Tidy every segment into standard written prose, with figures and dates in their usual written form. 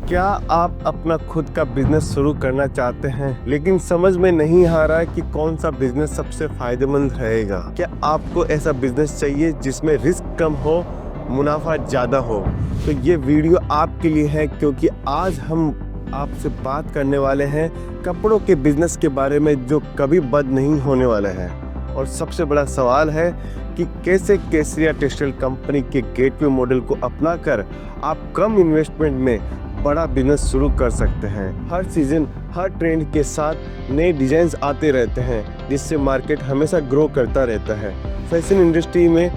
क्या आप अपना खुद का बिजनेस शुरू करना चाहते हैं लेकिन समझ में नहीं आ रहा है कि कौन सा बिजनेस सबसे फायदेमंद रहेगा? क्या आपको ऐसा बिजनेस चाहिए जिसमें रिस्क कम हो, मुनाफा ज़्यादा हो? तो ये वीडियो आपके लिए है, क्योंकि आज हम आपसे बात करने वाले हैं कपड़ों के बिजनेस के बारे में जो कभी बंद नहीं होने वाला है। और सबसे बड़ा सवाल है कि कैसे केसरिया टेक्सटाइल कंपनी के गेटवे मॉडल को अपनाकर आप कम इन्वेस्टमेंट में बड़ा बिजनेस शुरू कर सकते हैं। हर सीजन हर ट्रेंड के साथ नए डिजाइन आते रहते हैं, जिससे मार्केट हमेशा ग्रो करता रहता है। फैशन इंडस्ट्री में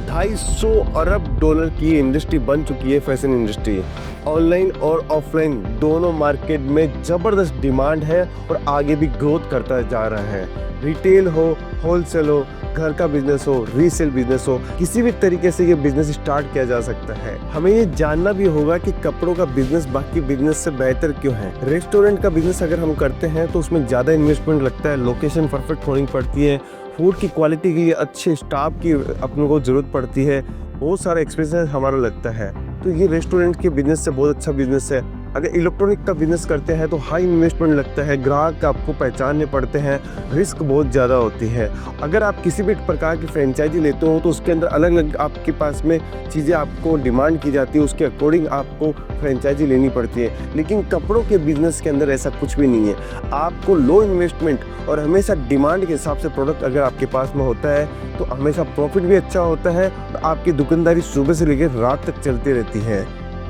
250 अरब डॉलर की इंडस्ट्री बन चुकी है। फैशन इंडस्ट्री ऑनलाइन और ऑफलाइन दोनों मार्केट में ज़बरदस्त डिमांड है और आगे भी ग्रोथ करता जा रहा है। रिटेल हो, होलसेल हो, घर का बिजनेस हो, रीसेल बिजनेस हो, किसी भी तरीके से ये बिजनेस स्टार्ट किया जा सकता है। हमें ये जानना भी होगा कि कपड़ों का बिजनेस बाकी बिजनेस से बेहतर क्यों है। रेस्टोरेंट का बिजनेस अगर हम करते हैं तो उसमें ज़्यादा इन्वेस्टमेंट लगता है, लोकेशन परफेक्ट होनी पड़ती है, फूड की क्वालिटी के लिए अच्छे स्टाफ की अपने को ज़रूरत पड़ती है, बहुत सारा एक्सपीरियंस हमारा लगता है। तो ये रेस्टोरेंट के बिजनेस से बहुत अच्छा बिजनेस है। अगर इलेक्ट्रॉनिक का बिजनेस करते हैं तो हाई इन्वेस्टमेंट लगता है, ग्राहक आपको पहचानने पड़ते हैं, रिस्क बहुत ज़्यादा होती है। अगर आप किसी भी प्रकार की फ्रेंचाइजी लेते हो तो उसके अंदर अलग अलग आपके पास में चीज़ें आपको डिमांड की जाती है, उसके अकॉर्डिंग आपको फ्रेंचाइजी लेनी पड़ती है। लेकिन कपड़ों के बिजनेस के अंदर ऐसा कुछ भी नहीं है। आपको लो इन्वेस्टमेंट और हमेशा डिमांड के हिसाब से प्रोडक्ट अगर आपके पास में होता है तो हमेशा प्रॉफिट भी अच्छा होता है और आपकी दुकानदारी सुबह से लेकर रात तक चलती रहती है।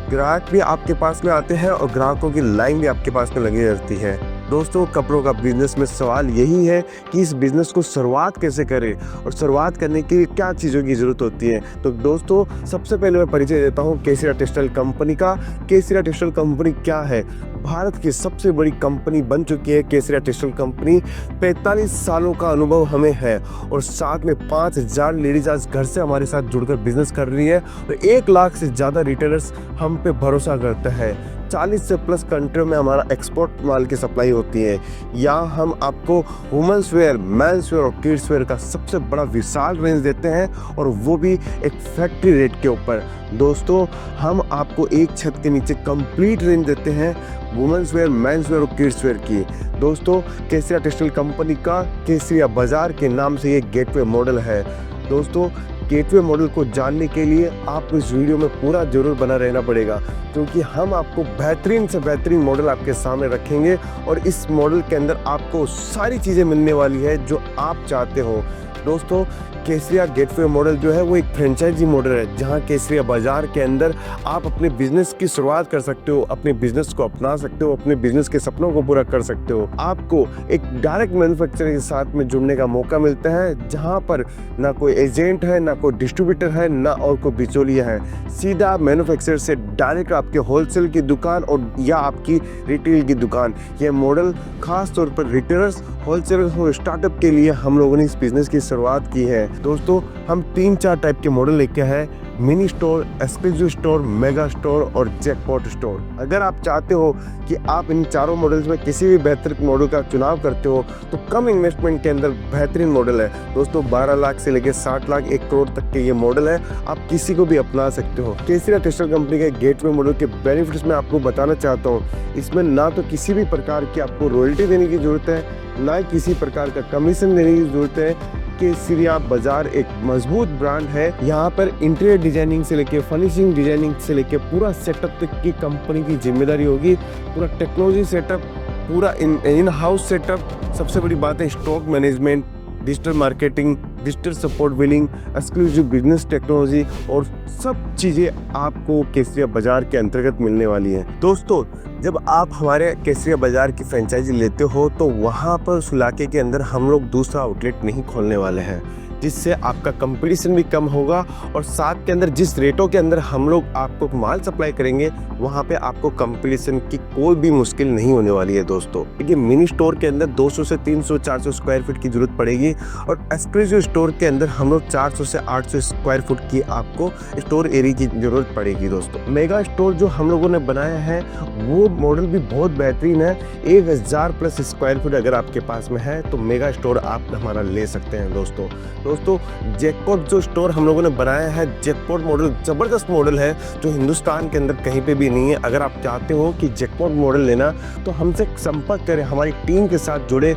ग्राहक भी आपके पास में आते हैं और ग्राहकों की लाइन भी आपके पास में लगी रहती है। दोस्तों, कपड़ों का बिजनेस में सवाल यही है कि इस बिजनेस को शुरुआत कैसे करें और शुरुआत करने के लिए क्या चीज़ों की ज़रूरत होती है। तो दोस्तों, सबसे पहले मैं परिचय देता हूँ केसरिया टेक्सटाइल कंपनी का। केसरिया टेक्सटाइल कंपनी क्या है? भारत की सबसे बड़ी कंपनी बन चुकी है केसरिया टेक्सटाइल कंपनी। 45 सालों का अनुभव हमें है और साथ में 5000 लेडीज आज घर से हमारे साथ जुड़कर बिजनेस कर रही है और 1 लाख से ज़्यादा रिटेलर्स हम पे भरोसा करते हैं। 40 से प्लस कंट्रियों में हमारा एक्सपोर्ट माल की सप्लाई होती है। यहाँ हम आपको वुमेंस वेयर, मेंस वेयर और किड्स वेयर का सबसे बड़ा विशाल रेंज देते हैं और वो भी एक फैक्ट्री रेट के ऊपर। दोस्तों, हम आपको एक छत के नीचे कंप्लीट रेंज देते हैं वुमेंस वेयर, मेंस वेयर और किड्स वेयर की। दोस्तों, केसरिया टेक्सटाइल कंपनी का केसरिया बाजार के नाम से ये गेटवे मॉडल है। दोस्तों, गेटवे मॉडल को जानने के लिए आपको इस वीडियो में पूरा जरूर बना रहना पड़ेगा, क्योंकि हम आपको बेहतरीन से बेहतरीन मॉडल आपके सामने रखेंगे और इस मॉडल के अंदर आपको सारी चीज़ें मिलने वाली है जो आप चाहते हो। दोस्तों, केसरिया गेटवे मॉडल जो है वो एक फ्रेंचाइजी मॉडल है, जहां केसरिया बाजार के अंदर आप अपने बिजनेस की शुरुआत कर सकते हो, अपने बिजनेस को अपना सकते हो, अपने बिजनेस के सपनों को पूरा कर सकते हो। आपको एक डायरेक्ट मैन्युफैक्चरर के साथ में जुड़ने का मौका मिलता है, जहां पर ना कोई एजेंट है, ना कोई डिस्ट्रीब्यूटर है, ना और कोई बिचौलिया है। सीधा मैन्युफैक्चरर से डायरेक्ट आपके होलसेल की दुकान और या आपकी रिटेल की दुकान। ये मॉडल खास तौर पर रिटेलर्स, होलसेलर्स और स्टार्टअप के लिए हम लोगों ने इस बिजनेस की शुरुआत की है। दोस्तों, हम 3-4 टाइप के मॉडल लेके हैं: mini store, exclusive store, mega store और जैकपॉट स्टोर। अगर आप चाहते हो कि आप इन चारों मॉडल्स में किसी भी बेहतर मॉडल का चुनाव करते हो तो कम इन्वेस्टमेंट के अंदर बेहतरीन मॉडल है। दोस्तों, 12 लाख से लेकर 60 लाख 1 करोड़ तक के ये मॉडल है, आप किसी को भी अपना सकते हो। केसरिया टेक्सटाइल कंपनी के गेटवे मॉडल के बेनिफिट्स मैं आपको बताना चाहता हूँ। इसमें ना तो किसी भी प्रकार की आपको रॉयल्टी देने की जरूरत है, ना किसी प्रकार का कमीशन देने की जरूरत है। केसरिया बाजार एक मजबूत ब्रांड है। यहाँ पर इंटीरियर डिजाइनिंग से लेके फिनिशिंग डिजाइनिंग से लेके पूरा सेटअप तक की कंपनी की जिम्मेदारी होगी। पूरा टेक्नोलॉजी सेटअप, पूरा इन हाउस सेटअप। सबसे बड़ी बात है stock management, digital marketing, digital support, billing, exclusive business technology और सब चीज़ें आपको केसरिया बाजार के अंतर्गत मिलने वाली हैं। दोस्तों, जब आप हमारे केसरिया बाजार की फ्रेंचाइजी लेते हो तो वहाँ पर उस इलाके के अंदर हम लोग दूसरा आउटलेट नहीं खोलने वाले हैं, जिससे आपका कंपटीशन भी कम होगा और साथ के अंदर जिस रेटों के अंदर हम लोग आपको माल सप्लाई करेंगे वहाँ पे आपको कंपटीशन की कोई भी मुश्किल नहीं होने वाली है। दोस्तों, देखिए, मिनी स्टोर के अंदर 200 से 300 400 स्क्वायर फीट की जरूरत पड़ेगी और एक्सक्लूसिव स्टोर के अंदर हम लोग 400 से 800 स्क्वायर फुट की आपको स्टोर एरिया की जरूरत पड़ेगी। दोस्तों, मेगा स्टोर जो हम लोगों ने बनाया है वो मॉडल भी बहुत बेहतरीन है। 1000 प्लस स्क्वायर फीट अगर आपके पास में है तो मेगा स्टोर आप हमारा ले सकते हैं। दोस्तों, दोस्तों जैकपॉट जो स्टोर हम लोगों ने बनाया है, जैकपॉट मॉडल ज़बरदस्त मॉडल है जो हिंदुस्तान के अंदर कहीं पे भी नहीं है। अगर आप चाहते हो कि जैकपॉट मॉडल लेना तो हमसे संपर्क करें, हमारी टीम के साथ जुड़े।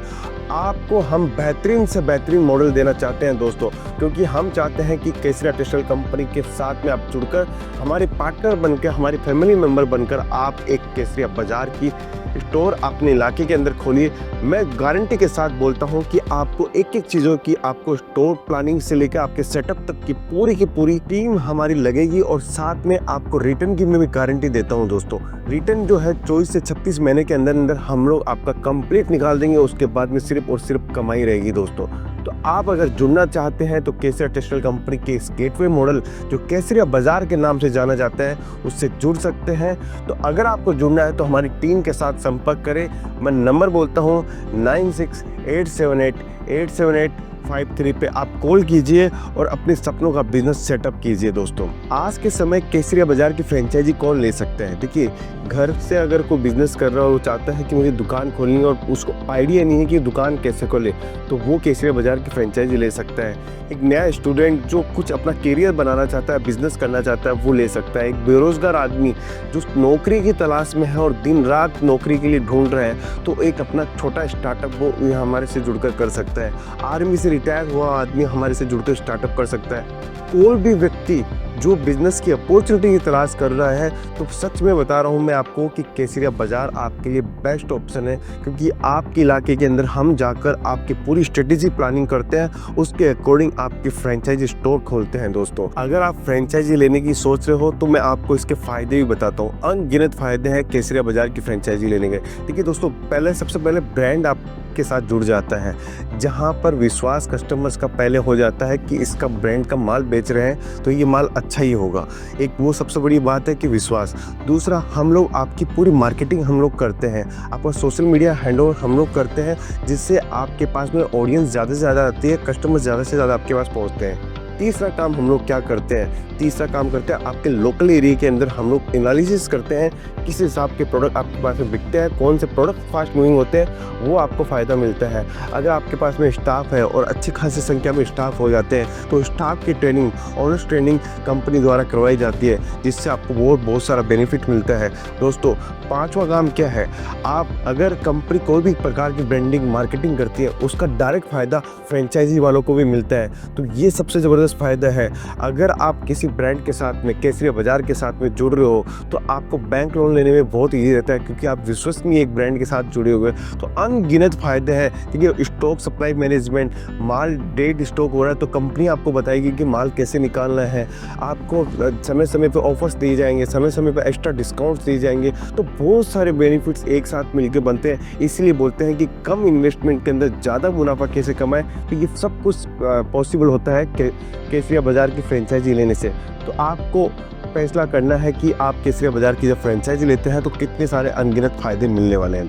आपको हम बेहतरीन से बेहतरीन मॉडल देना चाहते हैं दोस्तों, क्योंकि हम चाहते हैं कि केसरिया टेक्सटाइल कंपनी के साथ में आप जुड़कर हमारे पार्टनर बनकर, हमारे फैमिली मेंबर बनकर आप एक केसरिया बाजार की स्टोर अपने इलाके के अंदर खोलिए। मैं गारंटी के साथ बोलता हूं कि आपको एक एक चीज़ों की, आपको स्टोर प्लानिंग से लेकर आपके सेटअप तक की पूरी टीम हमारी लगेगी, और साथ में आपको रिटर्न की मैं भी गारंटी देता हूं दोस्तों। रिटर्न जो है 24 से 36 महीने के अंदर अंदर हम लोग आपका कंप्लीट निकाल देंगे, उसके बाद में सिर्फ और सिर्फ कमाई रहेगी दोस्तों। तो आप अगर जुड़ना चाहते हैं तो केसरिया टेक्सटाइल कंपनी के इस गेटवे मॉडल जो केसरिया बाजार के नाम से जाना जाता है उससे जुड़ सकते हैं। तो अगर आपको जुड़ना है तो हमारी टीम के साथ संपर्क करें। मैं नंबर बोलता हूँ 9687887853 पे आप कॉल कीजिए और अपने सपनों का बिजनेस सेटअप कीजिए दोस्तों। आज के समय केसरिया बाजार की फ्रेंचाइजी कौन ले सकता है? देखिए, घर से अगर कोई बिजनेस कर रहा हो, वो चाहता है कि मुझे दुकान खोलनी है और उसको आइडिया नहीं है कि दुकान कैसे खोले, तो वो केसरिया बाजार की फ्रेंचाइजी ले सकता है। एक नया स्टूडेंट जो कुछ अपना करियर बनाना चाहता है, बिजनेस करना चाहता है, वो ले सकता है। एक बेरोजगार आदमी जो नौकरी की तलाश में है और दिन रात नौकरी के लिए ढूंढ रहे हैं, तो एक अपना छोटा स्टार्टअप वो हमारे से जुड़कर कर सकता है। आर्मी से रिटायर हुआ आदमी हमारे से जुड़कर स्टार्टअप कर सकता है। कोई भी व्यक्ति जो बिजनेस की अपॉर्चुनिटी की तलाश कर रहा है, तो सच में बता रहा हूँ मैं आपको कि केसरिया बाजार आपके लिए बेस्ट ऑप्शन है, क्योंकि आपके इलाके के अंदर हम जाकर आपकी पूरी स्ट्रेटेजी प्लानिंग करते हैं, उसके अकॉर्डिंग आपकी फ्रेंचाइजी स्टोर खोलते हैं दोस्तों। अगर आप फ्रेंचाइजी लेने की सोच रहे हो तो मैं आपको इसके फायदे भी बताता हूँ। अनगिनत फायदे हैं केसरिया बाजार की फ्रेंचाइजी लेने के। देखिए दोस्तों, सबसे पहले ब्रांड आपके साथ जुड़ जाता है, जहाँ पर विश्वास कस्टमर्स का पहले हो जाता है कि इसका ब्रांड का माल बेच रहे हैं तो ये माल अच्छा ही होगा। एक वो सबसे बड़ी बात है कि विश्वास। दूसरा, हम लोग आपकी पूरी मार्केटिंग हम लोग करते हैं, आपका सोशल मीडिया हैंडल हम लोग करते हैं, जिससे आपके पास में ऑडियंस ज़्यादा से ज़्यादा आती है, कस्टमर ज़्यादा से ज़्यादा आपके पास पहुँचते हैं। तीसरा काम हम लोग क्या करते हैं? तीसरा काम करते हैं आपके लोकल एरिया के अंदर हम लोग एनालिसिस करते हैं किस हिसाब के प्रोडक्ट आपके पास में बिकते हैं, कौन से प्रोडक्ट फास्ट मूविंग होते हैं, वो आपको फ़ायदा मिलता है। अगर आपके पास में स्टाफ है और अच्छी खासी संख्या में स्टाफ हो जाते हैं, तो स्टाफ की ट्रेनिंग, ऑनर्स ट्रेनिंग कंपनी द्वारा करवाई जाती है, जिससे आपको बहुत सारा बेनिफिट मिलता है दोस्तों। पांचवा काम क्या है? आप अगर कंपनी कोई भी प्रकार की ब्रांडिंग मार्केटिंग करती है, उसका डायरेक्ट फ़ायदा फ्रेंचाइजी वालों को भी मिलता है। तो ये सबसे ज़बरदस्त फ़ायदा है। अगर आप किसी ब्रांड के साथ में, केसरिया बाजार के साथ में जुड़ रहे हो, तो आपको बैंक लोन लेने में बहुत ईजी रहता है, क्योंकि आप विश्वसनीय एक ब्रांड के साथ जुड़े हुए। तो अनगिनत फ़ायदे हैं। देखिए, स्टॉक सप्लाई मैनेजमेंट, माल डेड स्टॉक हो रहा है तो कंपनी आपको बताएगी कि माल कैसे निकालना है। आपको समय समय पर ऑफर्स दिए जाएंगे, समय समय पर एक्स्ट्रा डिस्काउंट्स दिए जाएंगे। तो बहुत सारे बेनिफिट्स एक साथ मिलकर बनते हैं। इसलिए बोलते हैं कि कम इन्वेस्टमेंट के अंदर ज़्यादा मुनाफा कैसे कमाएं। तो ये सब कुछ पॉसिबल होता है केसरिया बाजार की फ्रेंचाइजी लेने से। तो आपको फैसला करना है कि आप केसरिया बाजार की जब फ्रेंचाइजी लेते हैं तो कितने सारे अनगिनत फ़ायदे मिलने वाले हैं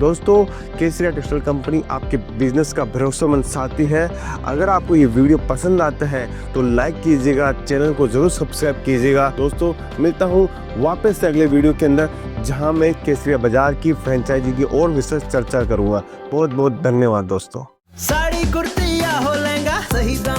दोस्तों। केसरिया टेक्सटाइल कंपनी आपके बिजनेस का भरोसेमंद साथी है। अगर आपको ये वीडियो पसंद आता है तो लाइक कीजिएगा, चैनल को जरूर सब्सक्राइब कीजिएगा दोस्तों। मिलता हूँ वापस से अगले वीडियो के अंदर, जहाँ मैं केसरिया बाजार की फ्रेंचाइजी की और विशेष चर्चा करूँगा। बहुत बहुत धन्यवाद दोस्तों। साड़ी कुर्ती या हो लहंगा, सही दाम